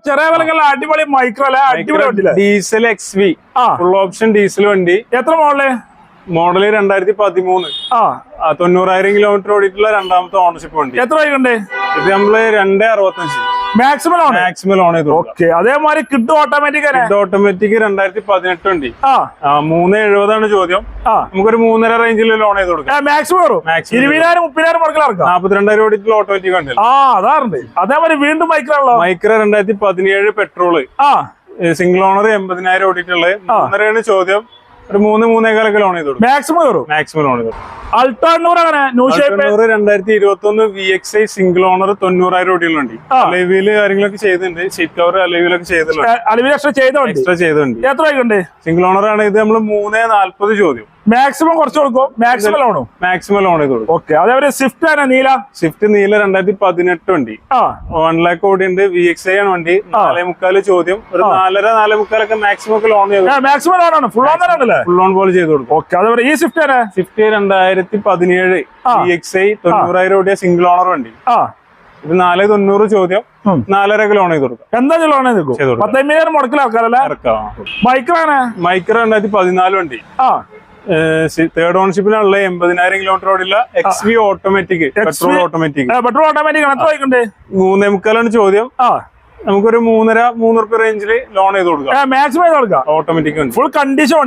ചെറിയ വിലക്കുള്ള അടിപൊളി മൈക്രോ അല്ലെ, അടിപൊളി വണ്ടി. Diesel XV full option diesel വണ്ടി. എത്ര മോഡല് 2013. 90,000 കിലോമീറ്റർ ഓടിയിട്ടുള്ള രണ്ടാമത്തെ ഓണർഷിപ്പ് വണ്ടി. എത്ര വൈകുണ്ട് ഇത് നമ്മള് 265 മാക്സിമം ലോൺ ചെയ്തു. അതേമാതിരി കിഡ് ഓട്ടോമാറ്റിക് 2018 വണ്ടി. 370 ചോദ്യം. നമുക്കൊരു 3.5 റേഞ്ചിൽ ലോൺ ചെയ്ത് കൊടുക്കാം. മാക്സിമം 20,000 30,000 42,000 ഓടിയിട്ടുള്ള ഓട്ടോമാറ്റിക് വണ്ടി. അതാറുണ്ട്. അതേമാതിരി വീണ്ടും മൈക്രോ 2017 പെട്രോള് സിംഗിൾ ഓണർ 80,000 ഓടിയിട്ടുള്ളത്. 3.5 ചോദ്യം. ഒരു 3-3.25 ലോൺ ചെയ്തു കൊടുക്കും. മാക്സിമം ലോൺ ചെയ്തു. അൾട്ടോ 2021 VXI സിംഗിൾ ഓണർ 90,000 ഓടിയുള്ളുണ്ട്. അലവില് കാര്യങ്ങളൊക്കെ ചെയ്തിട്ടുണ്ട്. സീറ്റ് കവർ അലവിലൊക്കെ ചെയ്തിട്ടുണ്ട്. എക്സ്ട്രാ ചെയ്തിട്ടുണ്ട്. എത്ര വൈകുണ്ട് സിംഗിൾ ഓണർ ആണ് ഇത്. നമ്മൾ 3.40 ചോദ്യം. മാക്സിമം കുറച്ച് കൊടുക്കും. മാക്സിമം ലോൺ ചെയ്ത് കൊടുക്കും. അതേപോലെ സ്വിഫ്റ്റ് ആണ് നീല 2018 വണ്ടി. 1 lakh ഓടിയുണ്ട്. VXI ആണ് വണ്ടി. 4.25 ചോദ്യം. ഒരു 4.5 മാക്സിമം ഒക്കെ ലോൺ ചെയ്തു. മാക്സിമം ലോൺ ആണ്. ഫുൾ ഓൺ പോലെ ചെയ്ത് കൊടുക്കും. അതേപോലെ ഈ സ്വിഫ്റ്റ് 2017 VXI 90,000 ഓടിയ സിംഗിൾ ഓണർ വണ്ടി. ഇത് 4.90 ചോദ്യം. 4.5 ലോൺ ചെയ്ത് കൊടുക്കും. എന്താ ലോൺ ചെയ്ത് കൊടുക്കും? 15,000 മുടക്കിലാക്കാറല്ലേ. മൈക്രോ 2014 വണ്ടി. തേർഡ് ഓണർഷിപ്പിലുള്ള 80,000 കിലോമീറ്റർ ഓടില്ല. XV automatic petrol automatic. 3.25 ചോദ്യം. നമുക്കൊരു 3.5 റേഞ്ചിൽ ലോൺ ചെയ്ത് കൊടുക്കാം. Maximum automatic full condition.